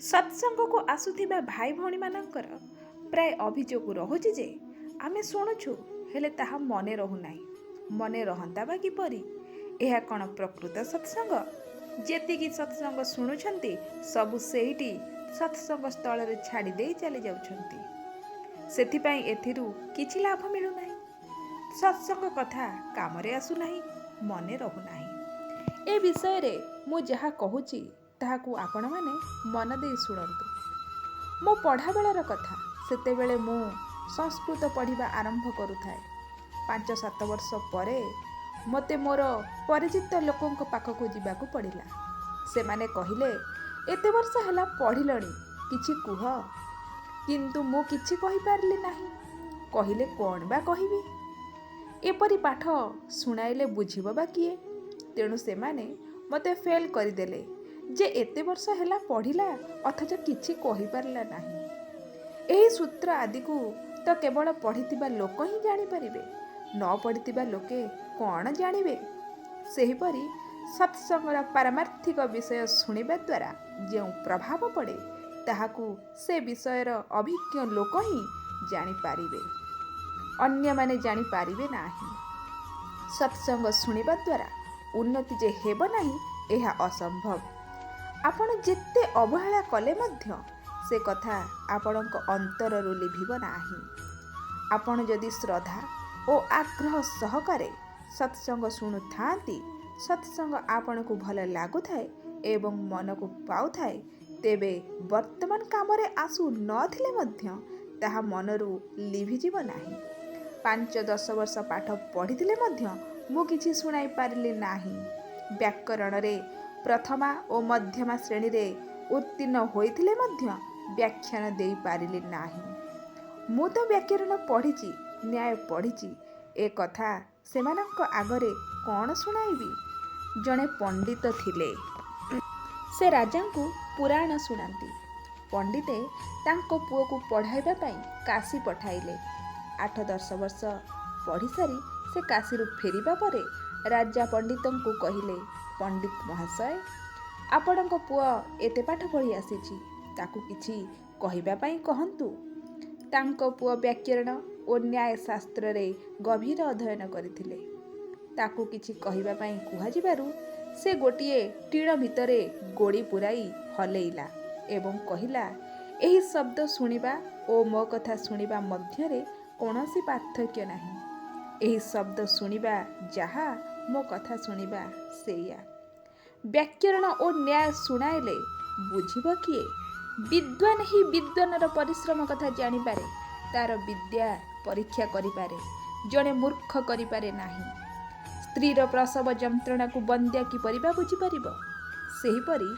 ସତ୍ସଙ୍ଗକୁ ଆସୁଥିବା ଭାଇ ଭଉଣୀମାନଙ୍କର ପ୍ରାୟ ଅଭିଯୋଗ ରହୁଛି ଯେ ଆମେ ଶୁଣୁଛୁ ହେଲେ ତାହା ମନେ ରହୁନାହିଁ। ମନେ ରହନ୍ତା ବା କିପରି? ଏହା କ'ଣ ପ୍ରକୃତ ସତ୍ସଙ୍ଗ? ଯେତିକି ସତ୍ସଙ୍ଗ ଶୁଣୁଛନ୍ତି ସବୁ ସେଇଠି ସତ୍ସଙ୍ଗ ସ୍ଥଳରେ ଛାଡ଼ି ଦେଇ ଚାଲି ଯାଉଛନ୍ତି। ସେଥିପାଇଁ ଏଥିରୁ କିଛି ଲାଭ ମିଳୁନାହିଁ। ସତ୍ସଙ୍ଗ କଥା କାମରେ ଆସୁନାହିଁ, ମନେ ରହୁନାହିଁ। ଏ ବିଷୟରେ ମୁଁ ଯାହା କହୁଛି ତାହାକୁ ଆପଣମାନେ ମନ ଦେଇ ଶୁଣନ୍ତୁ। ମୋ ପଢ଼ାବେଳର କଥା। ସେତେବେଳେ ମୁଁ ସଂସ୍କୃତ ପଢ଼ିବା ଆରମ୍ଭ କରୁଥାଏ। 5-7 ବର୍ଷ ପରେ ମୋତେ ମୋର ପରିଚିତ ଲୋକଙ୍କ ପାଖକୁ ଯିବାକୁ ପଡ଼ିଲା। ସେମାନେ କହିଲେ, ଏତେ ବର୍ଷ ହେଲା ପଢ଼ିଲଣି, କିଛି କୁହ। କିନ୍ତୁ ମୁଁ କିଛି କହିପାରିଲି ନାହିଁ। କହିଲେ କ'ଣ ବା କହିବି? ଏପରି ପାଠ ଶୁଣାଇଲେ ବୁଝିବ ବା କିଏ? ତେଣୁ ସେମାନେ ମୋତେ ଫେଲ୍ କରିଦେଲେ ଯେ ଏତେ ବର୍ଷ ହେଲା ପଢ଼ିଲା ଅଥଚ କିଛି କହିପାରିଲା ନାହିଁ। ଏହି ସୂତ୍ର ଆଦିକୁ ତ କେବଳ ପଢ଼ିଥିବା ଲୋକ ହିଁ ଜାଣିପାରିବେ, ନ ପଢ଼ିଥିବା ଲୋକେ କ'ଣ ଜାଣିବେ? ସେହିପରି ସତ୍ସଙ୍ଗର ପାରମାର୍ଥିକ ବିଷୟ ଶୁଣିବା ଦ୍ୱାରା ଯେଉଁ ପ୍ରଭାବ ପଡ଼େ ତାହାକୁ ସେ ବିଷୟର ଅଭିଜ୍ଞ ଲୋକ ହିଁ ଜାଣିପାରିବେ, ଅନ୍ୟମାନେ ଜାଣିପାରିବେ ନାହିଁ। ସତ୍ସଙ୍ଗ ଶୁଣିବା ଦ୍ୱାରା ଉନ୍ନତି ଯେ ହେବ ନାହିଁ ଏହା ଅସମ୍ଭବ। ଆପଣ ଯେତେ ଅବହେଳା କଲେ ମଧ୍ୟ ସେ କଥା ଆପଣଙ୍କ ଅନ୍ତରରୁ ଲିଭିବ ନାହିଁ। ଆପଣ ଯଦି ଶ୍ରଦ୍ଧା ଓ ଆଗ୍ରହ ସହକାରେ ସତ୍ସଙ୍ଗ ଶୁଣୁଥାନ୍ତି, ସତ୍ସଙ୍ଗ ଆପଣଙ୍କୁ ଭଲ ଲାଗୁଥାଏ ଏବଂ ମନକୁ ପାଉଥାଏ, ତେବେ ବର୍ତ୍ତମାନ କାମରେ ଆସୁ ନଥିଲେ ମଧ୍ୟ ତାହା ମନରୁ ଲିଭିଯିବ ନାହିଁ। 5-10 ବର୍ଷ ପାଠ ପଢ଼ିଥିଲେ ମଧ୍ୟ ମୁଁ କିଛି ଶୁଣାଇ ପାରିଲି ନାହିଁ। ବ୍ୟାକରଣରେ ପ୍ରଥମା ଓ ମଧ୍ୟମା ଶ୍ରେଣୀରେ ଉତ୍ତୀର୍ଣ୍ଣ ହୋଇଥିଲେ ମଧ୍ୟ ବ୍ୟାଖ୍ୟାନ ଦେଇପାରିଲି ନାହିଁ। ମୁଁ ତ ବ୍ୟାକରଣ ପଢ଼ିଛି, ନ୍ୟାୟ ପଢ଼ିଛି, ଏ କଥା ସେମାନଙ୍କ ଆଗରେ କ'ଣ ଶୁଣାଇବି? ଜଣେ ପଣ୍ଡିତ ଥିଲେ। ସେ ରାଜାଙ୍କୁ ପୁରାଣ ଶୁଣାନ୍ତି। ପଣ୍ଡିତେ ତାଙ୍କ ପୁଅକୁ ପଢ଼ାଇବା ପାଇଁ କାଶୀ ପଠାଇଲେ। 8-10 ବର୍ଷ ପଢ଼ିସାରି ସେ କାଶୀରୁ ଫେରିବା ପରେ ରାଜା ପଣ୍ଡିତଙ୍କୁ କହିଲେ, ପଣ୍ଡିତ ମହାଶୟ, ଆପଣଙ୍କ ପୁଅ ଏତେ ପାଠ ପଢ଼ି ଆସିଛି, ତାକୁ କିଛି କହିବା ପାଇଁ କହନ୍ତୁ। ତାଙ୍କ ପୁଅ ବ୍ୟାକରଣ ଓ ନ୍ୟାୟ ଶାସ୍ତ୍ରରେ ଗଭୀର ଅଧ୍ୟୟନ କରିଥିଲେ। ତାକୁ କିଛି କହିବା ପାଇଁ କୁହାଯିବାରୁ ସେ ଗୋଟିଏ ଟିଣ ଭିତରେ ଗୋଡ଼ି ପୁରାଇ ହଲେଇଲା ଏବଂ କହିଲା, ଏହି ଶବ୍ଦ ଶୁଣିବା ଓ ମୋ କଥା ଶୁଣିବା ମଧ୍ୟରେ କୌଣସି ପାର୍ଥକ୍ୟ ନାହିଁ। ଏହି ଶବ୍ଦ ଶୁଣିବା ଯାହା, ମୋ କଥା ଶୁଣିବା ସେଇଆ। ବ୍ୟାକରଣ ଓ ନ୍ୟାୟ ଶୁଣାଇଲେ ବୁଝିବ କିଏ? ବିଦ୍ୱାନ ହିଁ ବିଦ୍ୱାନର ପରିଶ୍ରମ କଥା ଜାଣିପାରେ, ତାର ବିଦ୍ୟା ପରୀକ୍ଷା କରିପାରେ। ଜଣେ ମୂର୍ଖ କରିପାରେ ନାହିଁ। ସ୍ତ୍ରୀର ପ୍ରସବ ଯନ୍ତ୍ରଣାକୁ ବନ୍ଦ୍ୟା କିପରି ବା ବୁଝିପାରିବ? ସେହିପରି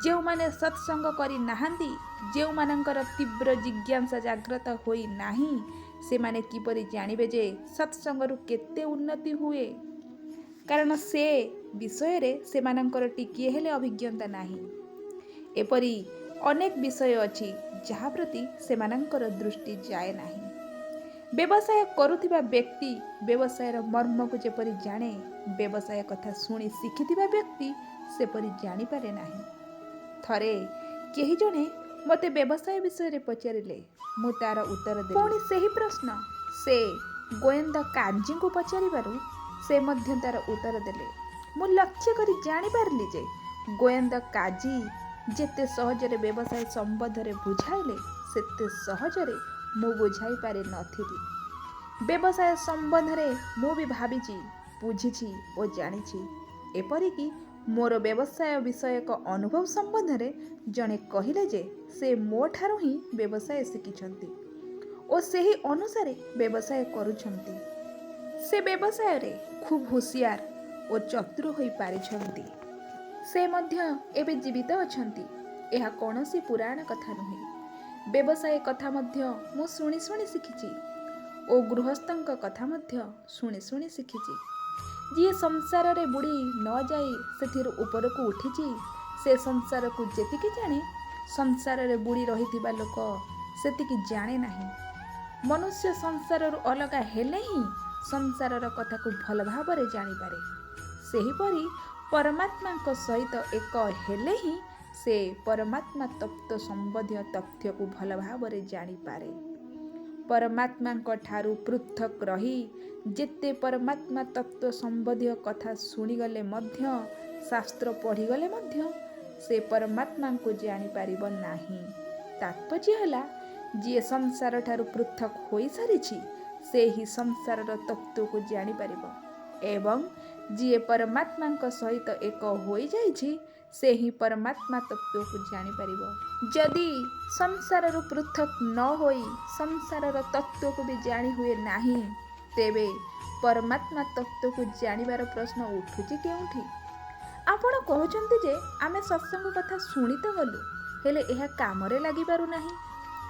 ଯେଉଁମାନେ ସତ୍ସଙ୍ଗ କରି ନାହାନ୍ତି, ଯେଉଁମାନଙ୍କର ତୀବ୍ର ଜିଜ୍ଞାସା ଜାଗ୍ରତ ହୋଇ ନାହିଁ, ସେମାନେ କିପରି ଜାଣିବେ ଯେ ସତ୍ସଙ୍ଗରୁ କେତେ ଉନ୍ନତି ହୁଏ? କାରଣ ସେ ବିଷୟରେ ସେମାନଙ୍କର ଟିକିଏ ହେଲେ ଅଭିଜ୍ଞତା ନାହିଁ। ଏପରି ଅନେକ ବିଷୟ ଅଛି ଯାହା ପ୍ରତି ସେମାନଙ୍କର ଦୃଷ୍ଟି ଯାଏ ନାହିଁ। ବ୍ୟବସାୟ କରୁଥିବା ବ୍ୟକ୍ତି ବ୍ୟବସାୟର ମର୍ମକୁ ଯେପରି ଜାଣେ, ବ୍ୟବସାୟ କଥା ଶୁଣି ଶିଖିଥିବା ବ୍ୟକ୍ତି ସେପରି ଜାଣିପାରେ ନାହିଁ। ଥରେ କେହି ଜଣେ ମୋତେ ବ୍ୟବସାୟ ବିଷୟରେ ପଚାରିଲେ, ମୁଁ ତାର ଉତ୍ତର ଦେଲି। ପୁଣି ସେହି ପ୍ରଶ୍ନ ସେ ଗୋଏନ୍ଦା କାଜୀଙ୍କୁ ପଚାରିବାରୁ ସେ ମଧ୍ୟ ତାର ଉତ୍ତର ଦେଲେ। ମୁଁ ଲକ୍ଷ୍ୟ କରି ଜାଣିପାରିଲି ଯେ ଗୋଏନ୍ଦା କାଜୀ ଯେତେ ସହଜରେ ବ୍ୟବସାୟ ସମ୍ବନ୍ଧରେ ବୁଝାଇଲେ, ସେତେ ସହଜରେ ମୁଁ ବୁଝାଇ ପାରି ନଥିଲି। ବ୍ୟବସାୟ ସମ୍ବନ୍ଧରେ ମୁଁ ବି ଭାବିଛି, ବୁଝିଛି ଓ ଜାଣିଛି। ଏପରିକି ମୋର ବ୍ୟବସାୟ ବିଷୟକ ଅନୁଭବ ସମ୍ବନ୍ଧରେ ଜଣେ କହିଲେ ଯେ ସେ ମୋ ଠାରୁ ହିଁ ବ୍ୟବସାୟ ଶିଖିଛନ୍ତି ଓ ସେହି ଅନୁସାରେ ବ୍ୟବସାୟ କରୁଛନ୍ତି। ସେ ବ୍ୟବସାୟରେ ଖୁବ୍ ହୁସିଆର ଓ ଚତୁର ହୋଇପାରିଛନ୍ତି। ସେ ମଧ୍ୟ ଏବେ ଜୀବିତ ଅଛନ୍ତି। ଏହା କୌଣସି ପୁରାଣ କଥା ନୁହେଁ। ବ୍ୟବସାୟ କଥା ମଧ୍ୟ ମୁଁ ଶୁଣି ଶୁଣି ଶିଖିଛି ଓ ଗୃହସ୍ଥଙ୍କ କଥା ମଧ୍ୟ ଶୁଣି ଶୁଣି ଶିଖିଛି। ଯିଏ ସଂସାରରେ ବୁଡ଼ି ନ ଯାଇ ସେଥିରୁ ଉପରକୁ ଉଠିଛି, ସେ ସଂସାରକୁ ଯେତିକି ଜାଣେ, ସଂସାରରେ ବୁଡ଼ି ରହିଥିବା ଲୋକ ସେତିକି ଜାଣେ ନାହିଁ। ମନୁଷ୍ୟ ସଂସାରରୁ ଅଲଗା ହେଲେ ହିଁ ସଂସାରର କଥାକୁ ଭଲ ଭାବରେ ଜାଣିପାରେ। ସେହିପରି ପରମାତ୍ମାଙ୍କ ସହିତ ଏକ ହେଲେ ହିଁ ସେ ପରମାତ୍ମା ତତ୍ତ୍ୱ ସମ୍ବନ୍ଧୀୟ ତଥ୍ୟକୁ ଭଲ ଭାବରେ ଜାଣିପାରେ। ପରମାତ୍ମାଙ୍କ ଠାରୁ ପୃଥକ୍ ରହି ଯେତେ ପରମାତ୍ମା ତତ୍ତ୍ୱ ସମ୍ବନ୍ଧୀୟ କଥା ଶୁଣିଗଲେ ମଧ୍ୟ, ଶାସ୍ତ୍ର ପଢ଼ିଗଲେ ମଧ୍ୟ ସେ ପରମାତ୍ମାଙ୍କୁ ଜାଣିପାରିବ ନାହିଁ। ତାତ୍ପର୍ଯ୍ୟ ହେଲା, ଯିଏ ସଂସାର ଠାରୁ ପୃଥକ୍ ହୋଇସାରିଛି ସେ ହିଁ ସଂସାରର ତତ୍ତ୍ୱକୁ ଜାଣିପାରିବ ଏବଂ ଯିଏ ପରମାତ୍ମାଙ୍କ ସହିତ ଏକ ହୋଇଯାଇଛି ସେ ହିଁ ପରମାତ୍ମା ତତ୍ତ୍ୱକୁ ଜାଣିପାରିବ। ଯଦି ସଂସାରରୁ ପୃଥକ୍ ନ ହୋଇ ସଂସାରର ତତ୍ତ୍ୱକୁ ବି ଜାଣି ହୁଏ ନାହିଁ, ତେବେ ପରମାତ୍ମା ତତ୍ତ୍ୱକୁ ଜାଣିବାର ପ୍ରଶ୍ନ ଉଠୁଛି କେଉଁଠି? ଆପଣ କହୁଛନ୍ତି ଯେ ଆମେ ସତ୍ସଙ୍ଗ କଥା ଶୁଣି ତ ଗଲୁ, ହେଲେ ଏହା କାମରେ ଲାଗିପାରୁନାହିଁ।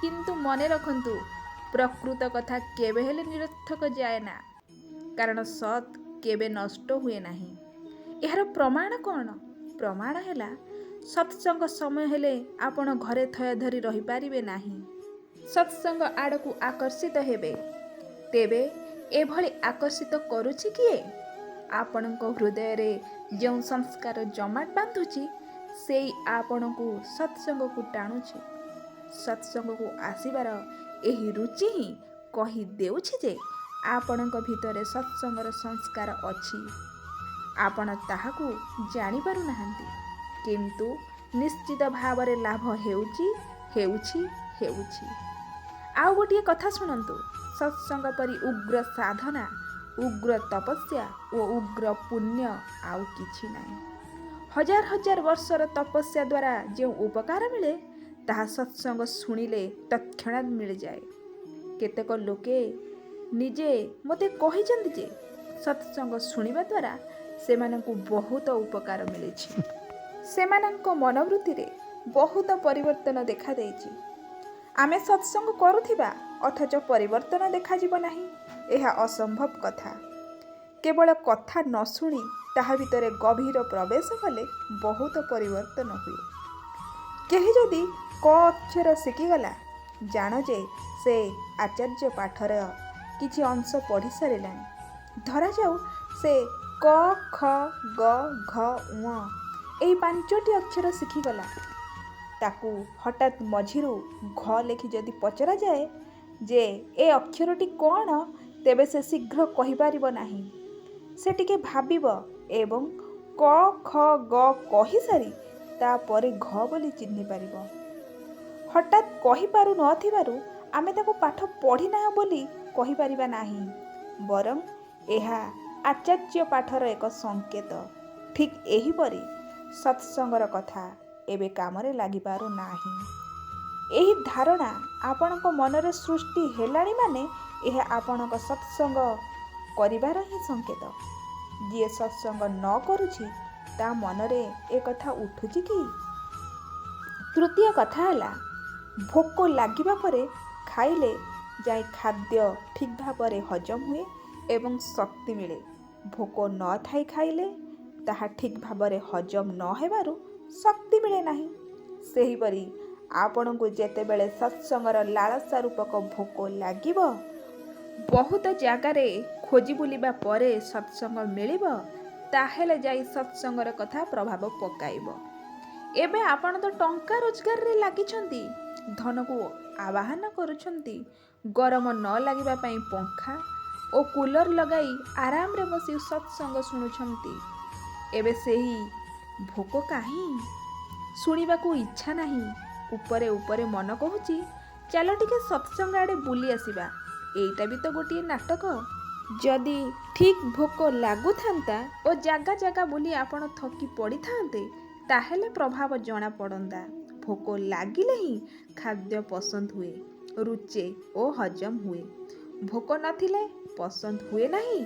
କିନ୍ତୁ ମନେ ରଖନ୍ତୁ, ପ୍ରକୃତ କଥା କେବେ ହେଲେ ନିରର୍ଥକ ଯାଏ ନା, କାରଣ ସତ୍ କେବେ ନଷ୍ଟ ହୁଏ ନାହିଁ। ଏହାର ପ୍ରମାଣ କ'ଣ? ପ୍ରମାଣ ହେଲା, ସତ୍ସଙ୍ଗ ସମୟ ହେଲେ ଆପଣ ଘରେ ଥୟ ଧରି ରହିପାରିବେ ନାହିଁ, ସତ୍ସଙ୍ଗ ଆଡ଼କୁ ଆକର୍ଷିତ ହେବେ। ତେବେ ଏଭଳି ଆକର୍ଷିତ କରୁଛି କିଏ? ଆପଣଙ୍କ ହୃଦୟରେ ଯେଉଁ ସଂସ୍କାର ଜମାଟ ବାନ୍ଧୁଛି ସେଇ ଆପଣଙ୍କୁ ସତ୍ସଙ୍ଗକୁ ଟାଣୁଛି। ସତ୍ସଙ୍ଗକୁ ଆସିବାର ଏହି ରୁଚି ହିଁ କହିଦେଉଛି ଯେ ଆପଣଙ୍କ ଭିତରେ ସତ୍ସଙ୍ଗର ସଂସ୍କାର ଅଛି। ଆପଣ ତାହାକୁ ଜାଣିପାରୁନାହାନ୍ତି, କିନ୍ତୁ ନିଶ୍ଚିତ ଭାବରେ ଲାଭ ହେଉଛି। ଆଉ ଗୋଟିଏ କଥା ଶୁଣନ୍ତୁ, ସତ୍ସଙ୍ଗ ପରି ଉଗ୍ର ସାଧନା, ଉଗ୍ର ତପସ୍ୟା ଓ ଉଗ୍ର ପୁଣ୍ୟ ଆଉ କିଛି ନାହିଁ। ହଜାର ହଜାର ବର୍ଷର ତପସ୍ୟା ଦ୍ୱାରା ଯେଉଁ ଉପକାର ମିଳେ ତାହା ସତ୍ସଙ୍ଗ ଶୁଣିଲେ ତତ୍କ୍ଷଣାତ୍ ମିଳିଯାଏ। କେତେକ ଲୋକେ ନିଜେ ମୋତେ କହିଛନ୍ତି ଯେ ସତ୍ସଙ୍ଗ ଶୁଣିବା ଦ୍ୱାରା ସେମାନଙ୍କୁ ବହୁତ ଉପକାର ମିଳିଛି। ସେମାନଙ୍କ ମନୋବୃତ୍ତିରେ ବହୁତ ପରିବର୍ତ୍ତନ ଦେଖାଦେଇଛି। ଆମେ ସତ୍ସଙ୍ଗ କରୁଥିବା ଅଥଚ ପରିବର୍ତ୍ତନ ଦେଖାଯିବ ନାହିଁ, ଏହା ଅସମ୍ଭବ କଥା। କେବଳ କଥା ନ ଶୁଣି ତାହା ଭିତରେ ଗଭୀର ପ୍ରବେଶ କଲେ ବହୁତ ପରିବର୍ତ୍ତନ ହୁଏ। କେହି ଯଦି କ ଅକ୍ଷର ଶିଖିଗଲା, ଜାଣ ଯେ ସେ ଆଚାର୍ଯ୍ୟ ପାଠର କିଛି ଅଂଶ ପଢ଼ି ସାରିଲାଣି। ଧରାଯାଉ ସେ କ, ଖ, ଗ, ଘ, ଙ ଏହି 5ଟି ଅକ୍ଷର ଶିଖିଗଲା। ତାକୁ ହଠାତ୍ ମଝିରୁ ଘ ଲେଖି ଯଦି ପଚରାଯାଏ ଯେ ଏ ଅକ୍ଷରଟି କ'ଣ, ତେବେ ସେ ଶୀଘ୍ର କହିପାରିବ ନାହିଁ। ସେ ଟିକେ ଭାବିବ ଏବଂ କ, ଖ, ଗ କହିସାରି ତାପରେ ଘ ବୋଲି ଚିହ୍ନି ପାରିବ। ହଠାତ୍ କହିପାରୁ ନଥିବାରୁ ଆମେ ତାକୁ ପାଠ ପଢ଼ିନାହୁଁ ବୋଲି କହିପାରିବା ନାହିଁ, ବରଂ ଏହା ଆଚାର୍ଯ୍ୟ ପାଠର ଏକ ସଂକେତ। ଠିକ୍ ଏହିପରି ସତ୍ସଙ୍ଗର କଥା ଏବେ କାମରେ ଲାଗିପାରୁନାହିଁ। ଏହି ଧାରଣା ଆପଣଙ୍କ ମନରେ ସୃଷ୍ଟି ହେଲାଣି ମାନେ ଏହା ଆପଣଙ୍କ ସତ୍ସଙ୍ଗ କରିବାର ହିଁ ସଂକେତ। ଯିଏ ସତ୍ସଙ୍ଗ ନ କରୁଛି ତା ମନରେ ଏ କଥା ଉଠୁଛି କି? ତୃତୀୟ କଥା ହେଲା, ଭୋକ ଲାଗିବା ପରେ ଖାଇଲେ ଯାଇ ଖାଦ୍ୟ ଠିକ୍ ଭାବରେ ହଜମ ହୁଏ ଏବଂ ଶକ୍ତି ମିଳେ। ଭୋକ ନଥାଇ ଖାଇଲେ ତାହା ଠିକ୍ ଭାବରେ ହଜମ ନ ହେବାରୁ ଶକ୍ତି ମିଳେ ନାହିଁ। ସେହିପରି ଆପଣଙ୍କୁ ଯେତେବେଳେ ସତ୍ସଙ୍ଗର ଲାଳସା ରୂପକ ଭୋକ ଲାଗିବ, ବହୁତ ଜାଗାରେ ଖୋଜି ବୁଲିବା ପରେ ସତ୍ସଙ୍ଗ ମିଳିବ, ତାହେଲେ ଯାଇ ସତ୍ସଙ୍ଗର କଥା ପ୍ରଭାବ ପକାଇବ। ଏବେ ଆପଣ ତ ଟଙ୍କା ରୋଜଗାରରେ ଲାଗିଛନ୍ତି, ଧନକୁ ଆବାହନ କରୁଛନ୍ତି, ଗରମ ନ ଲାଗିବା ପାଇଁ ପଙ୍ଖା ଓ କୁଲର ଲଗାଇ ଆରାମରେ ବସି ସତ୍ସଙ୍ଗ ଶୁଣୁଛନ୍ତି। ଏବେ ସେହି ଭୋକ କାହିଁ? ଶୁଣିବାକୁ ଇଚ୍ଛା ନାହିଁ। ଉପରେ ଉପରେ ମନ କହୁଛି, ଚାଲ ଟିକେ ସତ୍ସଙ୍ଗ ଆଡ଼େ ବୁଲି ଆସିବା। ଏଇଟା ବି ତ ଗୋଟିଏ ନାଟକ। ଯଦି ଠିକ୍ ଭୋକ ଲାଗୁଥାନ୍ତା ଓ ଜାଗା ଜାଗା ବୁଲି ଆପଣ ଥକି ପଡ଼ିଥାନ୍ତେ, ତାହେଲେ ପ୍ରଭାବ ଜଣାପଡ଼ନ୍ତା। ଭୋକ ଲାଗିଲେ ହିଁ ଖାଦ୍ୟ ପସନ୍ଦ ହୁଏ, ରୁଚେ ଓ ହଜମ ହୁଏ। ଭୋକ ନଥିଲେ ପସନ୍ଦ ହୁଏ ନାହିଁ,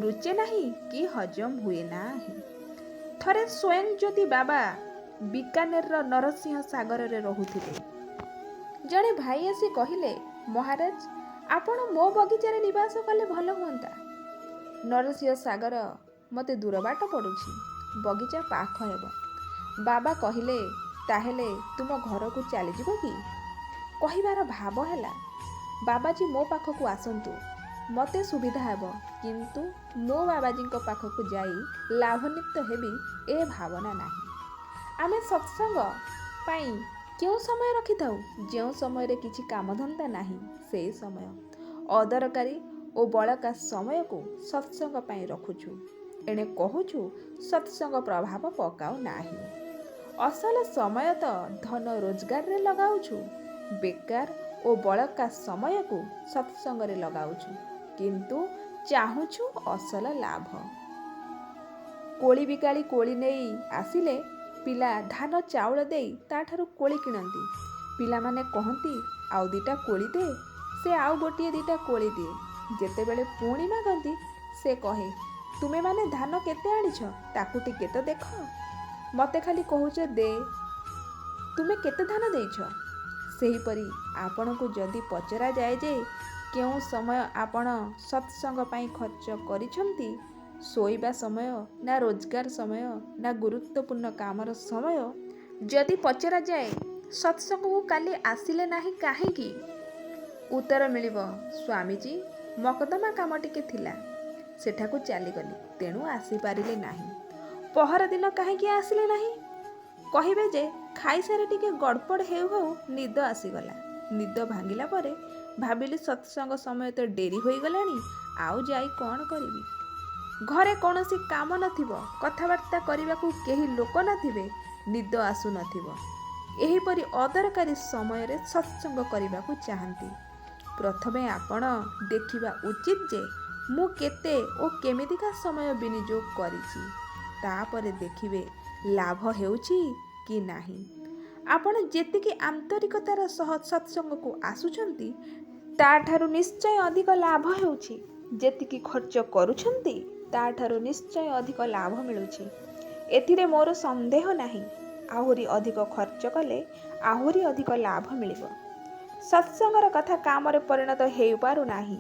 ରୁଚେ ନାହିଁ କି ହଜମ ହୁଏ ନାହିଁ। ଥରେ ସ୍ୱୟଂ ଜ୍ୟୋତି ବାବା ବିକାନେରର ନରସିଂହ ସାଗରରେ ରହୁଥିଲେ। ଜଣେ ଭାଇ ଆସି କହିଲେ, ମହାରାଜ, ଆପଣ ମୋ ବଗିଚାରେ ନିବାସ କଲେ ଭଲ ହୁଅନ୍ତା। ନରସିଂହ ସାଗର ମୋତେ ଦୂର ବାଟ ପଡ଼ୁଛି, ବଗିଚା ପାଖ ହେବ। ବାବା କହିଲେ, ତାହେଲେ ତୁମ ଘରକୁ ଚାଲିଯିବ କି? କହିବାର ଭାବ ହେଲା, ବାବାଜୀ ମୋ ପାଖକୁ ଆସନ୍ତୁ, ମୋତେ ସୁବିଧା ହେବ, କିନ୍ତୁ ମୁଁ ବାବାଜୀଙ୍କ ପାଖକୁ ଯାଇ ଲାଭାନ୍ୱିତ ହେବି ଏ ଭାବନା ନାହିଁ। ଆମେ ସତ୍ସଙ୍ଗ ପାଇଁ କେଉଁ ସମୟ ରଖିଥାଉ? ଯେଉଁ ସମୟରେ କିଛି କାମଧନ୍ଦା ନାହିଁ ସେହି ସମୟ। ଅଦରକାରୀ ଓ ବଳକା ସମୟକୁ ସତ୍ସଙ୍ଗ ପାଇଁ ରଖୁଛୁ। ଏଣେ କହୁଛୁ ସତ୍ସଙ୍ଗ ପ୍ରଭାବ ପକାଉ ନାହିଁ। ଅସଲ ସମୟ ତ ଧନ ରୋଜଗାରରେ ଲଗାଉଛୁ। ବେକାର ଓ ବଳକା ସମୟକୁ ସତ୍ସଙ୍ଗରେ ଲଗାଉଛୁ। କିନ୍ତୁ ଚାହୁଁଛୁ ଅସଲ ଲାଭ। କୋଳି ବିକାଳି କୋଳି ନେଇ ଆସିଲେ ପିଲା ଧାନ ଚାଉଳ ଦେଇ ତାଠାରୁ କୋଳି କିଣନ୍ତି। ପିଲାମାନେ କହନ୍ତି ଆଉ ଦିଟା କୋଳି ଦେ, ସେ ଆଉ ଗୋଟିଏ ଦିଟା କୋଳି ଦିଏ। ଯେତେବେଳେ ପୁଣି ମାଗନ୍ତି ସେ କହେ ତୁମେମାନେ ଧାନ କେତେ ଆଣିଛ ତାକୁ ଟିକେ ତ ଦେଖ, ମୋତେ ଖାଲି କହୁଛ ଦେ, ତୁମେ କେତେ ଧାନ ଦେଇଛ? ସେହିପରି ଆପଣଙ୍କୁ ଯଦି ପଚରାଯାଏ ଯେ କେଉଁ ସମୟ ଆପଣ ସତ୍ସଙ୍ଗ ପାଇଁ ଖର୍ଚ୍ଚ କରିଛନ୍ତି, ଶୋଇବା ସମୟ ନା ରୋଜଗାର ସମୟ ନା ଗୁରୁତ୍ୱପୂର୍ଣ୍ଣ କାମର ସମୟ, ଯଦି ପଚରାଯାଏ ସତ୍ସଙ୍ଗକୁ କାଲି ଆସିଲେ ନାହିଁ କାହିଁକି? ଉତ୍ତର ମିଳିବ ସ୍ୱାମୀଜୀ ମକଦ୍ଦମା କାମ ଟିକେ ଥିଲା, ସେଠାକୁ ଚାଲିଗଲି, ତେଣୁ ଆସିପାରିଲି ନାହିଁ। ପହରଦିନ କାହିଁକି ଆସିଲେ ନାହିଁ? କହିବେ ଯେ ଖାଇସାରି ଟିକେ ଗଡ଼ପଡ଼ ହେଉ ହେଉ ନିଦ ଆସିଗଲା। ନିଦ ଭାଙ୍ଗିଲା ପରେ ଭାବିଲି ସତ୍ସଙ୍ଗ ସମୟ ତ ଡେରି ହୋଇଗଲାଣି, ଆଉ ଯାଇ କ'ଣ କରିବି? ଘରେ କୌଣସି କାମ ନଥିବ, କଥାବାର୍ତ୍ତା କରିବାକୁ କେହି ଲୋକ ନଥିବେ, ନିଦ ଆସୁନଥିବ। ଏହିପରି ଅଦରକାରୀ ସମୟରେ ସତ୍ସଙ୍ଗ କରିବାକୁ ଚାହାନ୍ତି। ପ୍ରଥମେ ଆପଣ ଦେଖିବା ଉଚିତ ଯେ ମୁଁ କେତେ ଓ କେମିତିକା ସମୟ ବିନିଯୋଗ କରିଛି। ତାପରେ ଦେଖିବେ ଲାଭ ହେଉଛି କି ନାହିଁ। ଆପଣ ଯେତିକି ଆନ୍ତରିକତାର ସହ ସତ୍ସଙ୍ଗକୁ ଆସୁଛନ୍ତି ତାଠାରୁ ନିଶ୍ଚୟ ଅଧିକ ଲାଭ ହେଉଛି। ଯେତିକି ଖର୍ଚ୍ଚ କରୁଛନ୍ତି ତାଠାରୁ ନିଶ୍ଚୟ ଅଧିକ ଲାଭ ମିଳୁଛି। ଏଥିରେ ମୋର ସନ୍ଦେହ ନାହିଁ। ଆହୁରି ଅଧିକ ଖର୍ଚ୍ଚ କଲେ ଆହୁରି ଅଧିକ ଲାଭ ମିଳିବ। ସତ୍ସଙ୍ଗର କଥା କାମରେ ପରିଣତ ହୋଇପାରୁନାହିଁ।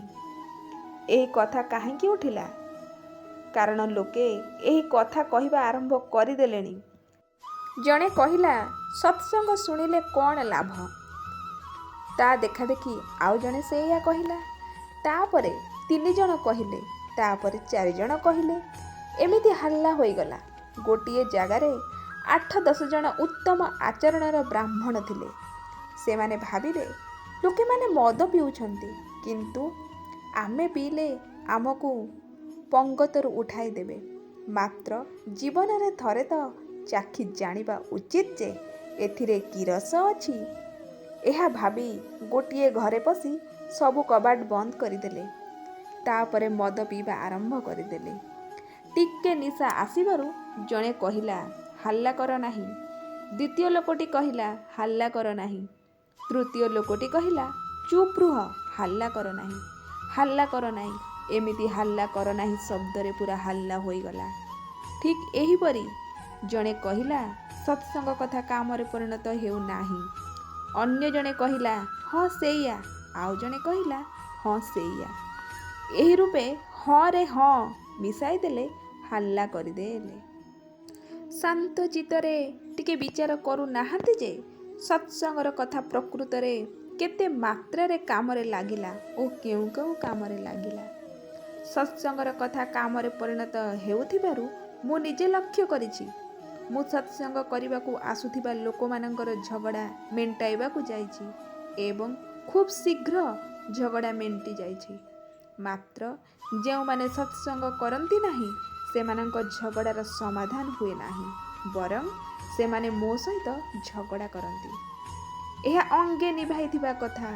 ଏହି କଥା କାହିଁକି ଉଠିଲା? କାରଣ ଲୋକେ ଏହି କଥା କହିବା ଆରମ୍ଭ କରିଦେଲେଣି। ଜଣେ କହିଲା ସତ୍ସଙ୍ଗ ଶୁଣିଲେ କ'ଣ ଲାଭ? ତା ଦେଖାଦେଖି ଆଉ ଜଣେ ସେଇଆ କହିଲା। ତାପରେ 3 ଜଣ କହିଲେ, ତାପରେ 4 ଜଣ କହିଲେ। ଏମିତି ହାଲ୍ଲା ହୋଇଗଲା। ଗୋଟିଏ ଜାଗାରେ 8-10 ଜଣ ଉତ୍ତମ ଆଚରଣର ବ୍ରାହ୍ମଣ ଥିଲେ। ସେମାନେ ଭାବିଲେ ଲୋକେମାନେ ମଦ ପିଉଛନ୍ତି, କିନ୍ତୁ ଆମେ ପିଇଲେ ଆମକୁ ପଙ୍ଗତରୁ ଉଠାଇ ଦେବେ। ମାତ୍ର ଜୀବନରେ ଥରେ ତ ଚାଖି ଜାଣିବା ଉଚିତ ଯେ ଏଥିରେ କି ରସ ଅଛି। ଏହା ଭାବି ଗୋଟିଏ ଘରେ ପଶି ସବୁ କବାଟ ବନ୍ଦ କରିଦେଲେ। ତାପରେ ମଦ ପିଇବା ଆରମ୍ଭ କରିଦେଲେ। ଟିକେ ନିଶା ଆସିବାରୁ ଜଣେ କହିଲା ହାଲ୍ଲା କର ନାହିଁ। ଦ୍ୱିତୀୟ ଲୋକଟି କହିଲା ହାଲ୍ଲା କର ନାହିଁ। ତୃତୀୟ ଲୋକଟି କହିଲା ଚୁପ୍ ରୁହ, ହାଲ୍ଲା କର ନାହିଁ, ହାଲ୍ଲା କର ନାହିଁ। ଏମିତି ହାଲ୍ଲା କର ନାହିଁ ଶବ୍ଦରେ ପୁରା ହାଲ୍ଲା ହୋଇଗଲା। ଠିକ୍ ଏହିପରି ଜଣେ କହିଲା ସତ୍ସଙ୍ଗ କଥା କାମରେ ପରିଣତ ହେଉନାହିଁ। ଅନ୍ୟ ଜଣେ କହିଲା ହଁ ସେଇଆ, ଆଉ ଜଣେ କହିଲା ହଁ ସେଇଆ। ଏହି ରୂପେ ହଁରେ ହଁ ମିଶାଇ ଦେଲେ, ହାଲ୍ଲା କରିଦେଲେ। ଶାନ୍ତ ଚିତ୍ତରେ ଟିକେ ବିଚାର କରୁନାହାନ୍ତି ଯେ ସତ୍ସଙ୍ଗର କଥା ପ୍ରକୃତରେ କେତେ ମାତ୍ରାରେ କାମରେ ଲାଗିଲା ଓ କେଉଁ କେଉଁ କାମରେ ଲାଗିଲା। ସତ୍ସଙ୍ଗର କଥା କାମରେ ପରିଣତ ହେଉଥିବାରୁ ମୁଁ ନିଜେ ଲକ୍ଷ୍ୟ କରିଛି। ମୁଁ ସତ୍ସଙ୍ଗ କରିବାକୁ ଆସୁଥିବା ଲୋକମାନଙ୍କର ଝଗଡ଼ା ମେଣ୍ଟାଇବାକୁ ଯାଇଛି ଏବଂ ଖୁବ୍ ଶୀଘ୍ର ଝଗଡ଼ା ମେଣ୍ଟି ଯାଇଛି। ମାତ୍ର ଯେଉଁମାନେ ସତ୍ସଙ୍ଗ କରନ୍ତି ନାହିଁ ସେମାନଙ୍କ ଝଗଡ଼ାର ସମାଧାନ ହୁଏ ନାହିଁ, ବରଂ ସେମାନେ ମୋ ସହିତ ଝଗଡ଼ା କରନ୍ତି। ଏହା ଅଙ୍ଗେ ନିଭାଇଥିବା କଥା।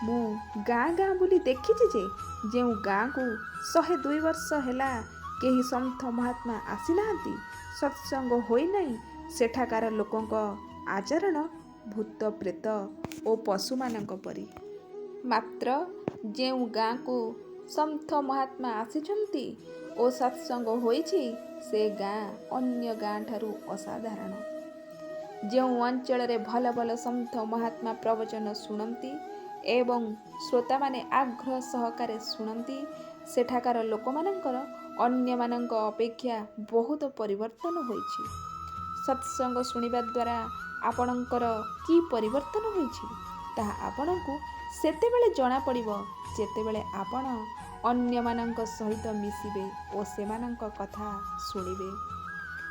ମୁଁ ଗାଁ ଗାଁ ବୁଲି ଦେଖିଛି ଯେ ଯେଉଁ ଗାଁକୁ 102 ବର୍ଷ ହେଲା କେହି ସନ୍ଥ ମହାତ୍ମା ଆସିନାହାନ୍ତି, ସତ୍ସଙ୍ଗ ହୋଇନାହିଁ, ସେଠାକାର ଲୋକଙ୍କ ଆଚରଣ ଭୂତ ପ୍ରେତ ଓ ପଶୁମାନଙ୍କ ପରି। ମାତ୍ର ଯେଉଁ ଗାଁକୁ ସନ୍ଥ ମହାତ୍ମା ଆସିଛନ୍ତି ଓ ସତ୍ସଙ୍ଗ ହୋଇଛି, ସେ ଗାଁ ଅନ୍ୟ ଗାଁଠାରୁ ଅସାଧାରଣ। ଯେଉଁ ଅଞ୍ଚଳରେ ଭଲ ଭଲ ସନ୍ଥ ମହାତ୍ମା ପ୍ରବଚନ ଶୁଣନ୍ତି ଏବଂ ଶ୍ରୋତାମାନେ ଆଗ୍ରହ ସହକାରେ ଶୁଣନ୍ତି, ସେଠାକାର ଲୋକମାନଙ୍କର ଅନ୍ୟମାନଙ୍କ ଅପେକ୍ଷା ବହୁତ ପରିବର୍ତ୍ତନ ହୋଇଛି। ସତ୍ସଙ୍ଗ ଶୁଣିବା ଦ୍ୱାରା ଆପଣଙ୍କର କି ପରିବର୍ତ୍ତନ ହୋଇଛି ତାହା ଆପଣଙ୍କୁ ସେତେବେଳେ ଜଣାପଡ଼ିବ ଯେତେବେଳେ ଆପଣ ଅନ୍ୟମାନଙ୍କ ସହିତ ମିଶିବେ ଓ ସେମାନଙ୍କ କଥା ଶୁଣିବେ।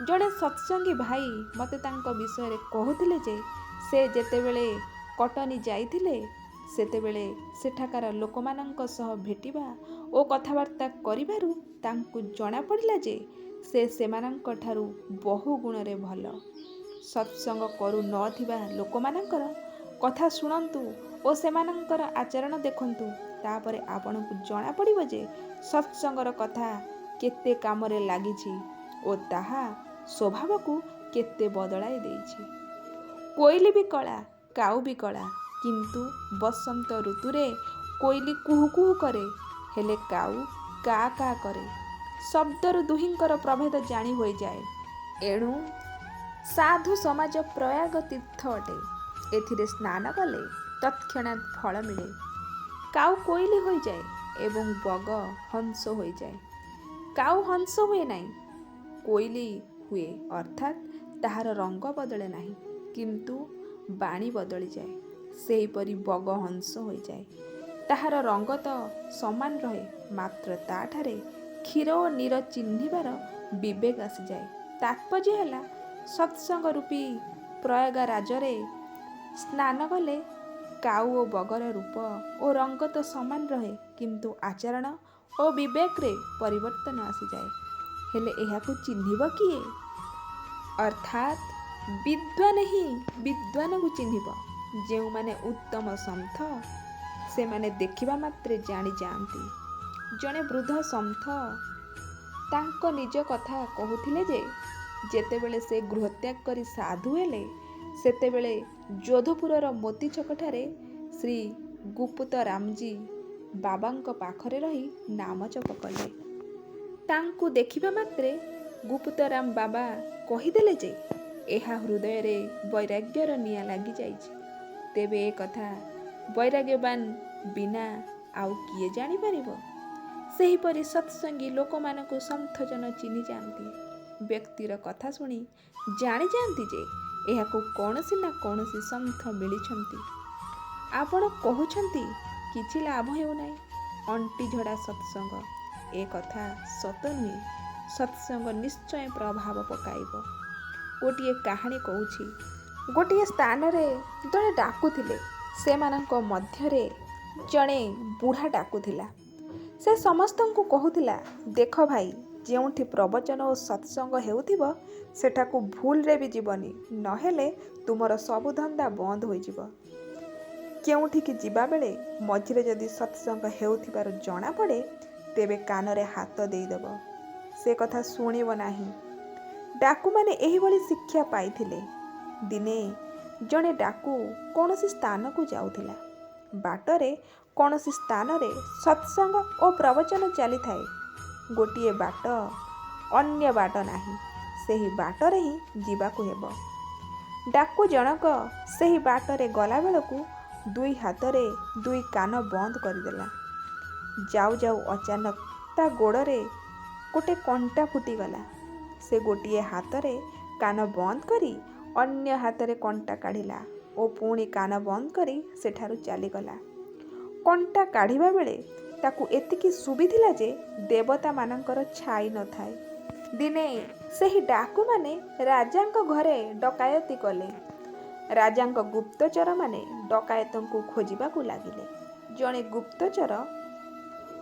ଜଣେ ସତ୍ସଙ୍ଗୀ ଭାଇ ମୋତେ ତାଙ୍କ ବିଷୟରେ କହୁଥିଲେ ଯେ ସେ ଯେତେବେଳେ କଟନୀ ଯାଇଥିଲେ ସେତେବେଳେ ସେଠାକାର ଲୋକମାନଙ୍କ ସହ ଭେଟିବା ଓ କଥାବାର୍ତ୍ତା କରିବାରୁ ତାଙ୍କୁ ଜଣାପଡ଼ିଲା ଯେ ସେ ସେମାନଙ୍କ ଠାରୁ ବହୁ ଗୁଣରେ ଭଲ। ସତ୍ସଙ୍ଗ କରୁନଥିବା ଲୋକମାନଙ୍କର କଥା ଶୁଣନ୍ତୁ ଓ ସେମାନଙ୍କର ଆଚରଣ ଦେଖନ୍ତୁ, ତାପରେ ଆପଣଙ୍କୁ ଜଣାପଡ଼ିବ ଯେ ସତ୍ସଙ୍ଗର କଥା କେତେ କାମରେ ଲାଗିଛି ଓ ତାହା ସ୍ୱଭାବକୁ କେତେ ବଦଳାଇ ଦେଇଛି। କୋଇଲି ବି କଳା, କାଉ ବି କଳା, କିନ୍ତୁ ବସନ୍ତ ଋତୁରେ କୋଇଲି କୁହୁ କୁହୁ କରେ, ହେଲେ କାଉ କା କା କରେ। ଶବ୍ଦରୁ ଦୁହିଁଙ୍କର ପ୍ରଭେଦ ଜାଣି ହୋଇଯାଏ। ଏଣୁ ସାଧୁ ସମାଜ ପ୍ରୟାଗ ତୀର୍ଥ ଅଟେ। ଏଥିରେ ସ୍ନାନ କଲେ ତତ୍କ୍ଷଣାତ୍ ଫଳ ମିଳେ। କାଉ କୋଇଲି ହୋଇଯାଏ ଏବଂ ବଗ ହଂସ ହୋଇଯାଏ। କାଉ ହଂସ ହୁଏ ନାହିଁ, କୋଇଲି ହୁଏ, ଅର୍ଥାତ୍ ତାହାର ରଙ୍ଗ ବଦଳେ ନାହିଁ, କିନ୍ତୁ ବାଣୀ ବଦଳିଯାଏ। ସେହିପରି ବଗ ହଂସ ହୋଇଯାଏ, ତାହାର ରଙ୍ଗ ତ ସମାନ ରହେ, ମାତ୍ର ତାଠାରେ କ୍ଷୀର ଓ ନୀର ଚିହ୍ନିବାର ବିବେକ ଆସିଯାଏ। ତାତ୍ପର୍ଯ୍ୟ ହେଲା ସତ୍ସଙ୍ଗ ରୂପୀ ପ୍ରୟାଗରାଜରେ ସ୍ନାନ କଲେ କାଉ ଓ ବଗର ରୂପ ଓ ରଙ୍ଗ ତ ସମାନ ରହେ, କିନ୍ତୁ ଆଚରଣ ଓ ବିବେକରେ ପରିବର୍ତ୍ତନ ଆସିଯାଏ। ହେଲେ ଏହାକୁ ଚିହ୍ନିବ କିଏ? ଅର୍ଥାତ୍ ବିଦ୍ୱାନ ହିଁ ବିଦ୍ୱାନକୁ ଚିହ୍ନିବ। ଯେଉଁମାନେ ଉତ୍ତମ ସନ୍ଥ ସେମାନେ ଦେଖିବା ମାତ୍ରେ ଜାଣିଯାଆନ୍ତି। ଜଣେ ବୃଦ୍ଧ ସନ୍ଥ ତାଙ୍କ ନିଜ କଥା କହୁଥିଲେ ଯେ ଯେତେବେଳେ ସେ ଗୃହତ୍ୟାଗ କରି ସାଧୁ ହେଲେ ସେତେବେଳେ ଯୋଧପୁରର ମୋତି ଛକଠାରେ ଶ୍ରୀ ଗୁପ୍ତରାମଜୀ ବାବାଙ୍କ ପାଖରେ ରହି ନାମ ଜପ କଲେ। ତାଙ୍କୁ ଦେଖିବା ମାତ୍ରେ ଗୁପ୍ତରାମ ବାବା କହିଦେଲେ ଯେ ଏହା ହୃଦୟରେ ବୈରାଗ୍ୟର ନିଆଁ ଲାଗିଯାଇଛି। ତେବେ ଏ କଥା ବୈରାଗ୍ୟବାନ ବିନା ଆଉ କିଏ ଜାଣିପାରିବ? ସେହିପରି ସତ୍ସଙ୍ଗୀ ଲୋକମାନଙ୍କୁ ସନ୍ଥଜନ ଚିହ୍ନି ଯାଆନ୍ତି। ବ୍ୟକ୍ତିର କଥା ଶୁଣି ଜାଣିଯାଆନ୍ତି ଯେ ଏହାକୁ କୌଣସି ନା କୌଣସି ସନ୍ଥ ମିଳିଛନ୍ତି। ଆପଣ କହୁଛନ୍ତି କିଛି ଲାଭ ହେଉନାହିଁ, ଅଣ୍ଟି ଝଡ଼ା ସତ୍ସଙ୍ଗ। ଏ କଥା ସତ ନୁହେଁ। ସତ୍ସଙ୍ଗ ନିଶ୍ଚୟ ପ୍ରଭାବ ପକାଇବ। ଗୋଟିଏ କାହାଣୀ କହୁଛି। ଗୋଟିଏ ସ୍ଥାନରେ ଜଣେ ଡାକୁଥିଲେ। ସେମାନଙ୍କ ମଧ୍ୟରେ ଜଣେ ବୁଢ଼ା ଡାକୁଥିଲା। ସେ ସମସ୍ତଙ୍କୁ କହୁଥିଲା, ଦେଖ ଭାଇ, ଯେଉଁଠି ପ୍ରବଚନ ଓ ସତ୍ସଙ୍ଗ ହେଉଥିବ ସେଠାକୁ ଭୁଲରେ ବି ଯିବନି, ନହେଲେ ତୁମର ସବୁ ଧନ୍ଦା ବନ୍ଦ ହୋଇଯିବ। କେଉଁଠିକି ଯିବାବେଳେ ମଝିରେ ଯଦି ସତ୍ସଙ୍ଗ ହେଉଥିବାର ଜଣାପଡ଼େ ତେବେ କାନରେ ହାତ ଦେଇଦେବ, ସେ କଥା ଶୁଣିବ ନାହିଁ। ଡାକୁମାନେ ଏହିଭଳି ଶିକ୍ଷା ପାଇଥିଲେ। ଦିନେ ଜଣେ ଡାକୁ କୌଣସି ସ୍ଥାନକୁ ଯାଉଥିଲା। ବାଟରେ କୌଣସି ସ୍ଥାନରେ ସତ୍ସଙ୍ଗ ଓ ପ୍ରବଚନ ଚାଲିଥାଏ। ଗୋଟିଏ ବାଟ, ଅନ୍ୟ ବାଟ ନାହିଁ। ସେହି ବାଟରେ ହିଁ ଯିବାକୁ ହେବ। ଡାକୁ ଜଣକ ସେହି ବାଟରେ ଗଲାବେଳକୁ ଦୁଇ ହାତରେ ଦୁଇ କାନ ବନ୍ଦ କରିଦେଲା। ଯାଉ ଯାଉ ଅଚାନକ ତା ଗୋଡ଼ରେ ଗୋଟେ କଣ୍ଟା ଫୁଟିଗଲା। ସେ ଗୋଟିଏ ହାତରେ କାନ ବନ୍ଦ କରି ଅନ୍ୟ ହାତରେ କଣ୍ଟା କାଢ଼ିଲା ଓ ପୁଣି କାନ ବନ୍ଦ କରି ସେଠାରୁ ଚାଲିଗଲା। କଣ୍ଟା କାଢ଼ିବା ବେଳେ ତାକୁ ଏତିକି ଶୁଭିଥିଲା ଯେ ଦେବତାମାନଙ୍କର ଛାଇ ନଥାଏ। ଦିନେ ସେହି ଡାକୁମାନେ ରାଜାଙ୍କ ଘରେ ଡକାୟତି କଲେ। ରାଜାଙ୍କ ଗୁପ୍ତଚରମାନେ ଡକାୟତଙ୍କୁ ଖୋଜିବାକୁ ଲାଗିଲେ। ଜଣେ ଗୁପ୍ତଚର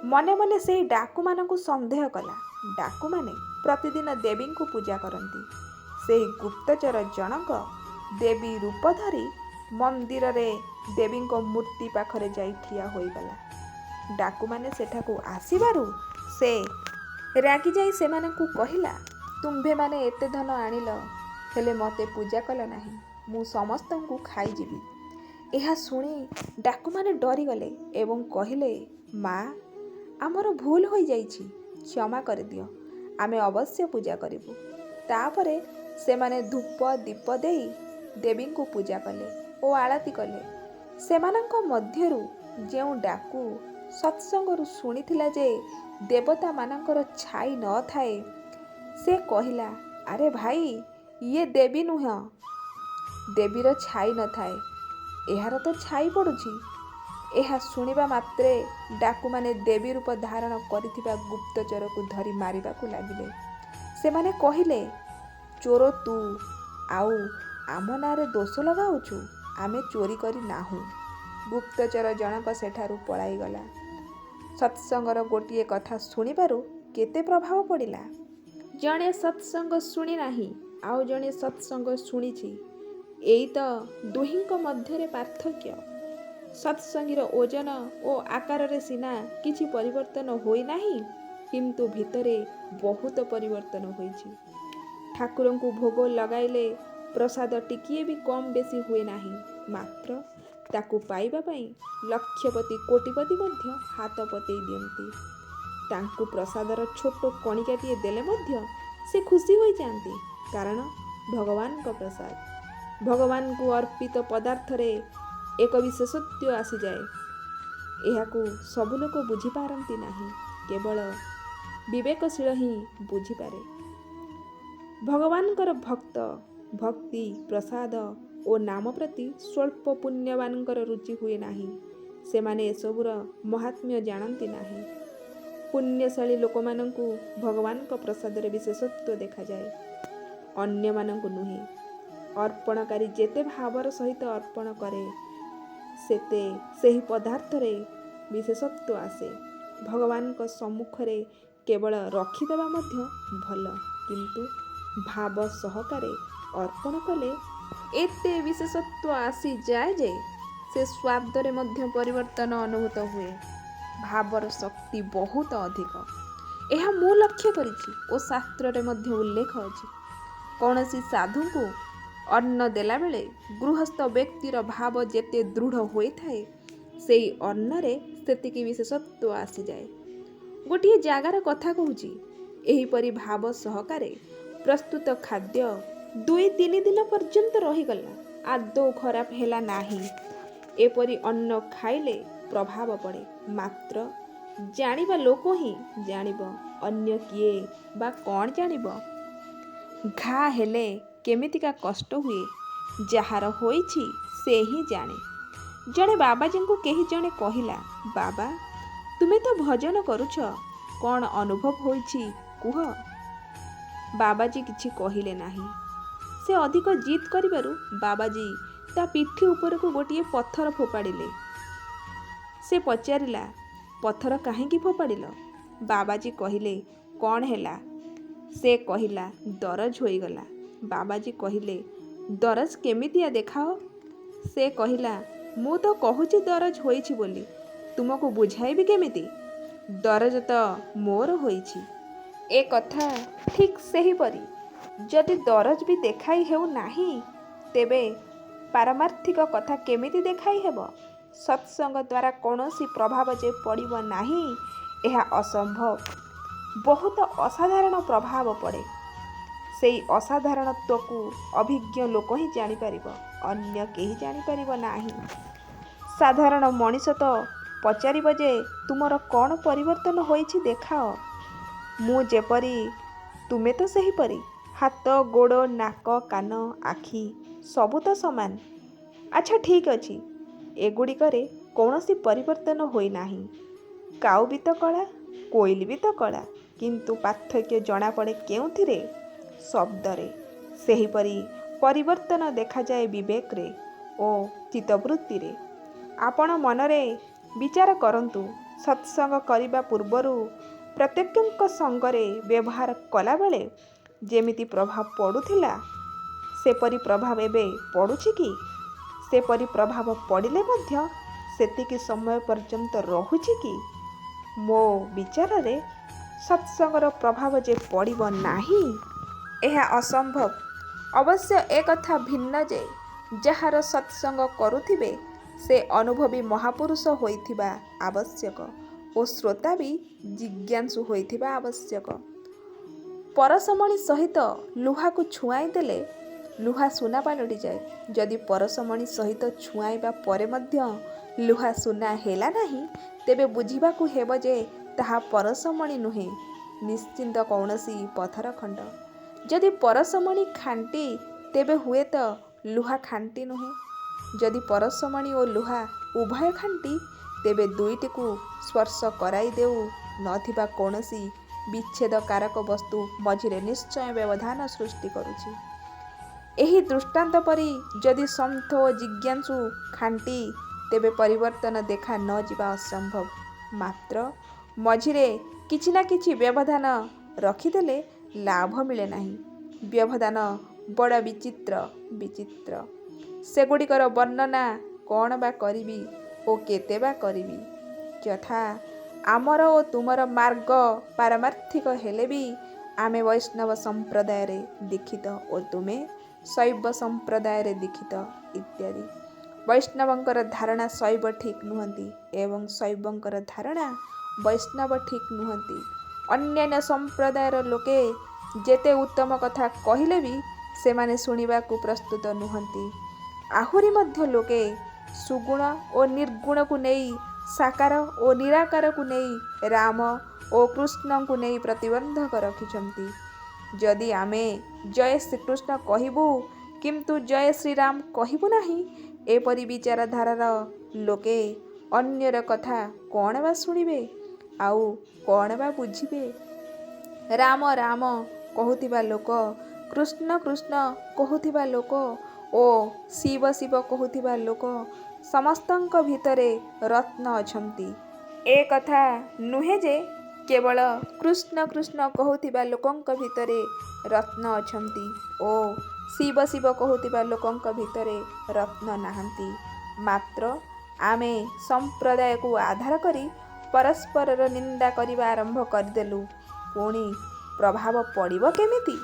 ମନେ ମନେ ସେହି ଡାକୁମାନଙ୍କୁ ସନ୍ଦେହ କଲା। ଡାକୁମାନେ ପ୍ରତିଦିନ ଦେବୀଙ୍କୁ ପୂଜା କରନ୍ତି। ସେହି ଗୁପ୍ତଚର ଜଣକ ଦେବୀ ରୂପ ଧରି ମନ୍ଦିରରେ ଦେବୀଙ୍କ ମୂର୍ତ୍ତି ପାଖରେ ଯାଇ ଠିଆ ହୋଇଗଲା। ଡାକୁମାନେ ସେଠାକୁ ଆସିବାରୁ ସେ ରାଗିଯାଇ ସେମାନଙ୍କୁ କହିଲା, ତୁମ୍ଭେମାନେ ଏତେ ଧନ ଆଣିଲ, ହେଲେ ମୋତେ ପୂଜା କଲ ନାହିଁ। ମୁଁ ସମସ୍ତଙ୍କୁ ଖାଇଯିବି। ଏହା ଶୁଣି ଡାକୁମାନେ ଡରିଗଲେ ଏବଂ କହିଲେ, ମା, ଆମର ଭୁଲ ହୋଇଯାଇଛି, କ୍ଷମା କରିଦିଅ, ଆମେ ଅବଶ୍ୟ ପୂଜା କରିବୁ। ତାପରେ ସେମାନେ ଧୂପ ଦୀପ ଦେଇ ଦେବୀଙ୍କୁ ପୂଜା କଲେ ଓ ଆଳତି କଲେ। ସେମାନଙ୍କ ମଧ୍ୟରୁ ଯେଉଁ ଡାକୁ ସତ୍ସଙ୍ଗରୁ ଶୁଣିଥିଲା ଯେ ଦେବତାମାନଙ୍କର ଛାଇ ନଥାଏ, ସେ କହିଲା, ଆରେ ଭାଇ, ଇଏ ଦେବୀ ନୁହଁ, ଦେବୀର ଛାଇ ନଥାଏ, ଏହାର ତ ଛାଇ ପଡ଼ୁଛି। ଏହା ଶୁଣିବା ମାତ୍ରେ ଡାକୁମାନେ ଦେବୀ ରୂପ ଧାରଣ କରିଥିବା ଗୁପ୍ତଚରକୁ ଧରି ମାରିବାକୁ ଲାଗିଲେ। ସେମାନେ କହିଲେ, ଚୋର ତୁ, ଆଉ ଆମ ନାଁରେ ଦୋଷ ଲଗାଉଛୁ? ଆମେ ଚୋରି କରି ନାହୁଁ। ଗୁପ୍ତଚର ଜଣକ ସେଠାରୁ ପଳାଇଗଲା। ସତ୍ସଙ୍ଗର ଗୋଟିଏ କଥା ଶୁଣିବାରୁ କେତେ ପ୍ରଭାବ ପଡ଼ିଲା। ଜଣେ ସତ୍ସଙ୍ଗ ଶୁଣି ନାହିଁ, ଆଉ ଜଣେ ସତ୍ସଙ୍ଗ ଶୁଣିଛି। ଏଇ ତ ଦୁହିଁଙ୍କ ମଧ୍ୟରେ ପାର୍ଥକ୍ୟ। ସତ୍ସଙ୍ଗୀର ଓଜନ ଓ ଆକାରରେ ସିନା କିଛି ପରିବର୍ତ୍ତନ ହୋଇନାହିଁ, କିନ୍ତୁ ଭିତରେ ବହୁତ ପରିବର୍ତ୍ତନ ହୋଇଛି। ଠାକୁରଙ୍କୁ ଭୋଗ ଲଗାଇଲେ ପ୍ରସାଦ ଟିକିଏ ବି କମ୍ ବେଶୀ ହୁଏ ନାହିଁ, ମାତ୍ର ତାକୁ ପାଇବା ପାଇଁ ଲକ୍ଷପତି କୋଟିପତି ମଧ୍ୟ ହାତ ପତେଇ ଦିଅନ୍ତି। ତାଙ୍କୁ ପ୍ରସାଦର ଛୋଟ କଣିକାଟିଏ ଦେଲେ ମଧ୍ୟ ସେ ଖୁସି ହୋଇଯାଆନ୍ତି, କାରଣ ଭଗବାନଙ୍କ ପ୍ରସାଦ। ଭଗବାନଙ୍କୁ ଅର୍ପିତ ପଦାର୍ଥରେ ଏକ ବିଶେଷତ୍ୱ ଆସିଯାଏ। ଏହାକୁ ସବୁ ଲୋକ ବୁଝିପାରନ୍ତି ନାହିଁ, କେବଳ ବିବେକଶୀଳ ହିଁ ବୁଝିପାରେ। ଭଗବାନଙ୍କର ଭକ୍ତ, ଭକ୍ତି, ପ୍ରସାଦ ଓ ନାମ ପ୍ରତି ସ୍ୱଳ୍ପ ପୁଣ୍ୟବାନଙ୍କର ରୁଚି ହୁଏ ନାହିଁ। ସେମାନେ ଏସବୁର ମହାତ୍ମ୍ୟ ଜାଣନ୍ତି ନାହିଁ। ପୁଣ୍ୟଶାଳୀ ଲୋକମାନଙ୍କୁ ଭଗବାନଙ୍କ ପ୍ରସାଦରେ ବିଶେଷତ୍ୱ ଦେଖାଯାଏ, ଅନ୍ୟମାନଙ୍କୁ ନୁହେଁ। ଅର୍ପଣକାରୀ ଯେତେ ଭାବର ସହିତ ଅର୍ପଣ କରେ, ସେତେ ସେହି ପଦାର୍ଥରେ ବିଶେଷତ୍ୱ ଆସେ। ଭଗବାନଙ୍କ ସମ୍ମୁଖରେ କେବଳ ରଖିଦେବା ମଧ୍ୟ ଭଲ, କିନ୍ତୁ ଭାବ ସହକାରେ ଅର୍ପଣ କଲେ ଏତେ ବିଶେଷତ୍ୱ ଆସିଯାଏ ଯେ ସେ ସ୍ୱାଦରେ ମଧ୍ୟ ପରିବର୍ତ୍ତନ ଅନୁଭୂତ ହୁଏ। ଭାବର ଶକ୍ତି ବହୁତ ଅଧିକ। ଏହା ମୁଁ ଲକ୍ଷ୍ୟ କରିଛି ଓ ଶାସ୍ତ୍ରରେ ମଧ୍ୟ ଉଲ୍ଲେଖ ଅଛି। କୌଣସି ସାଧୁଙ୍କୁ ଅନ୍ନ ଦେଲାବେଳେ ଗୃହସ୍ଥ ବ୍ୟକ୍ତିର ଭାବ ଯେତେ ଦୃଢ଼ ହୋଇଥାଏ, ସେହି ଅନ୍ନରେ ସେତିକି ବିଶେଷତ୍ୱ ଆସିଯାଏ। ଗୋଟିଏ ଜାଗାର କଥା କହୁଛି, ଏହିପରି ଭାବ ସହକାରେ ପ୍ରସ୍ତୁତ ଖାଦ୍ୟ 2-3 ଦିନ ପର୍ଯ୍ୟନ୍ତ ରହିଗଲା, ଆଦୌ ଖରାପ ହେଲା ନାହିଁ। ଏପରି ଅନ୍ନ ଖାଇଲେ ପ୍ରଭାବ ପଡ଼େ, ମାତ୍ର ଜାଣିବା ଲୋକ ହିଁ ଜାଣିବ, ଅନ୍ୟ କିଏ ବା କ'ଣ ଜାଣିବ? ଘା ହେଲେ କେମିତିକା କଷ୍ଟ ହୁଏ, ଯାହାର ହୋଇଛି ସେ ହିଁ ଜାଣେ। ଜଣେ ବାବାଜୀଙ୍କୁ କେହି ଜଣେ କହିଲା, ବାବା ତୁମେ ତ ଭଜନ କରୁଛ, କ'ଣ ଅନୁଭବ ହୋଇଛି କୁହ? ବାବାଜୀ କିଛି କହିଲେ ନାହିଁ। ସେ ଅଧିକ ଜିଦ୍ କରିବାରୁ ବାବାଜୀ ତା ପିଠି ଉପରକୁ ଗୋଟିଏ ପଥର ଫୋପାଡ଼ିଲେ। ସେ ପଚାରିଲା, ପଥର କାହିଁକି ଫୋପାଡ଼ିଲ? ବାବାଜୀ କହିଲେ, କ'ଣ ହେଲା? ସେ କହିଲା, ଦରଜ ହୋଇଗଲା। ବାବାଜୀ କହିଲେ, ଦରଜ କେମିତିଆ ଦେଖାଅ? ସେ କହିଲା, ମୁଁ ତ କହୁଛି ଦରଜ ହୋଇଛି ବୋଲି, ତୁମକୁ ବୁଝାଇବି କେମିତି? ଦରଜ ତ ମୋର ହୋଇଛି। ଏ କଥା ଠିକ୍ ସେହିପରି। ଯଦି ଦରଜ ବି ଦେଖାଇ ହେଉନାହିଁ, ତେବେ ପାରମାର୍ଥିକ କଥା କେମିତି ଦେଖାଇ ହେବ? ସତ୍ସଙ୍ଗ ଦ୍ୱାରା କୌଣସି ପ୍ରଭାବ ଯେ ପଡ଼ିବ ନାହିଁ, ଏହା ଅସମ୍ଭବ। ବହୁତ ଅସାଧାରଣ ପ୍ରଭାବ ପଡ଼େ। ସେହି ଅସାଧାରଣତ୍ୱକୁ ଅଭିଜ୍ଞ ଲୋକ ହିଁ ଜାଣିପାରିବ, ଅନ୍ୟ କେହି ଜାଣିପାରିବ ନାହିଁ। ସାଧାରଣ ମଣିଷ ତ ପଚାରିବ ଯେ ତୁମର କ'ଣ ପରିବର୍ତ୍ତନ ହୋଇଛି ଦେଖାଅ। ମୁଁ ଯେପରି, ତୁମେ ତ ସେହିପରି। ହାତ, ଗୋଡ଼, ନାକ, କାନ, ଆଖି ସବୁ ତ ସମାନ। ଆଚ୍ଛା ଠିକ୍ ଅଛି, ଏଗୁଡ଼ିକରେ କୌଣସି ପରିବର୍ତ୍ତନ ହୋଇନାହିଁ। କାଉ ବି ତ କଳା, କୋଇଲି ବି ତ କଳା, କିନ୍ତୁ ପାର୍ଥକ୍ୟ ଜଣାପଡ଼େ କେଉଁଥିରେ? ଶବ୍ଦରେ। ସେହିପରି ପରିବର୍ତ୍ତନ ଦେଖାଯାଏ ବିବେକରେ ଓ ଚିତ୍ତବୃତ୍ତିରେ। ଆପଣ ମନରେ ବିଚାର କରନ୍ତୁ, ସତ୍ସଙ୍ଗ କରିବା ପୂର୍ବରୁ ପ୍ରତ୍ୟେକଙ୍କ ସଙ୍ଗରେ ବ୍ୟବହାର କଲାବେଳେ ଯେମିତି ପ୍ରଭାବ ପଡ଼ୁଥିଲା, ସେପରି ପ୍ରଭାବ ଏବେ ପଡ଼ୁଛି କି? ସେପରି ପ୍ରଭାବ ପଡ଼ିଲେ ମଧ୍ୟ ସେତିକି ସମୟ ପର୍ଯ୍ୟନ୍ତ ରହୁଛି କି? ମୋ ବିଚାରରେ ସତ୍ସଙ୍ଗର ପ୍ରଭାବ ଯେ ପଡ଼ିବ ନାହିଁ, ଏହା ଅସମ୍ଭବ। ଅବଶ୍ୟ ଏକଥା ଭିନ୍ନ ଯେ ଯାହାର ସତ୍ସଙ୍ଗ କରୁଥିବେ ସେ ଅନୁଭବୀ ମହାପୁରୁଷ ହୋଇଥିବା ଆବଶ୍ୟକ ଓ ଶ୍ରୋତା ବି ଜିଜ୍ଞାସୁ ହୋଇଥିବା ଆବଶ୍ୟକ। ପରଶମଣି ସହିତ ଲୁହାକୁ ଛୁଆଇ ଦେଲେ ଲୁହା ସୁନା ପାଲଟିଯାଏ। ଯଦି ପରଶମଣି ସହିତ ଛୁଆଇବା ପରେ ମଧ୍ୟ ଲୁହା ସୁନା ହେଲା ନାହିଁ, ତେବେ ବୁଝିବାକୁ ହେବ ଯେ ତାହା ପରଶମଣି ନୁହେଁ, ନିଶ୍ଚିନ୍ତ କୌଣସି ପଥର ଖଣ୍ଡ। ଯଦି ପରଶମଣି ଖାଣ୍ଟି, ତେବେ ହୁଏତ ଲୁହା ଖାଣ୍ଟି ନୁହେଁ। ଯଦି ପରଶମଣି ଓ ଲୁହା ଉଭୟ ଖାଣ୍ଟି, ତେବେ ଦୁଇଟିକୁ ସ୍ପର୍ଶ କରାଇ ଦେଉ ନଥିବା କୌଣସି ବିଚ୍ଛେଦକାରକ ବସ୍ତୁ ମଝିରେ ନିଶ୍ଚୟ ବ୍ୟବଧାନ ସୃଷ୍ଟି କରୁଛି। ଏହି ଦୃଷ୍ଟାନ୍ତ ପରି ଯଦି ସନ୍ଥ ଓ ଜିଜ୍ଞାସୁ ଖାଣ୍ଟି, ତେବେ ପରିବର୍ତ୍ତନ ଦେଖା ନ ଯିବା ଅସମ୍ଭବ। ମାତ୍ର ମଝିରେ କିଛି ନା କିଛି ବ୍ୟବଧାନ ରଖିଦେଲେ ଲାଭ ମିଳେ ନାହିଁ। ବ୍ୟବଧାନ ବଡ଼ ବିଚିତ୍ର। ସେଗୁଡ଼ିକର ବର୍ଣ୍ଣନା କ'ଣ ବା କରିବି ଓ କେତେ ବା କରିବି? ଯଥା ଆମର ଓ ତୁମର ମାର୍ଗ ପାରମାର୍ଥିକ ହେଲେ ବି ଆମେ ବୈଷ୍ଣବ ସମ୍ପ୍ରଦାୟରେ ଦୀକ୍ଷିତ ଓ ତୁମେ ଶୈବ ସମ୍ପ୍ରଦାୟରେ ଦୀକ୍ଷିତ ଇତ୍ୟାଦି। ବୈଷ୍ଣବଙ୍କର ଧାରଣା ଶୈବ ଠିକ୍ ନୁହନ୍ତି ଏବଂ ଶୈବଙ୍କର ଧାରଣା ବୈଷ୍ଣବ ଠିକ୍ ନୁହନ୍ତି। ଅନ୍ୟାନ୍ୟ ସମ୍ପ୍ରଦାୟର ଲୋକେ ଯେତେ ଉତ୍ତମ କଥା କହିଲେ ବି ସେମାନେ ଶୁଣିବାକୁ ପ୍ରସ୍ତୁତ ନୁହନ୍ତି। ଆହୁରି ମଧ୍ୟ ଲୋକେ ସୁଗୁଣ ଓ ନିର୍ଗୁଣକୁ ନେଇ, ସାକାର ଓ ନିରାକାରକୁ ନେଇ, ରାମ ଓ କୃଷ୍ଣଙ୍କୁ ନେଇ ପ୍ରତିବନ୍ଧକ ରଖିଛନ୍ତି। ଯଦି ଆମେ ଜୟ ଶ୍ରୀକୃଷ୍ଣ କହିବୁ କିନ୍ତୁ ଜୟ ଶ୍ରୀରାମ କହିବୁ ନାହିଁ, ଏପରି ବିଚାରଧାରାର ଲୋକେ ଅନ୍ୟର କଥା କ'ଣ ବା ଶୁଣିବେ ଆଉ କ'ଣ ବା ବୁଝିବେ? ରାମ ରାମ କହୁଥିବା ଲୋକ, କୃଷ୍ଣ କୃଷ୍ଣ କହୁଥିବା ଲୋକ ଓ ଶିବ ଶିବ କହୁଥିବା ଲୋକ ସମସ୍ତଙ୍କ ଭିତରେ ରତ୍ନ ଅଛନ୍ତି। ଏ କଥା ନୁହେଁ ଯେ କେବଳ କୃଷ୍ଣ କୃଷ୍ଣ କହୁଥିବା ଲୋକଙ୍କ ଭିତରେ ରତ୍ନ ଅଛନ୍ତି ଓ ଶିବ ଶିବ କହୁଥିବା ଲୋକଙ୍କ ଭିତରେ ରତ୍ନ ନାହାନ୍ତି। ମାତ୍ର ଆମେ ସମ୍ପ୍ରଦାୟକୁ ଆଧାର କରି ପରସ୍ପରର ନିନ୍ଦା କରିବା ଆରମ୍ଭ କରିଦେଲୁ। ପୁଣି ପ୍ରଭାବ ପଡ଼ିବ କେମିତି?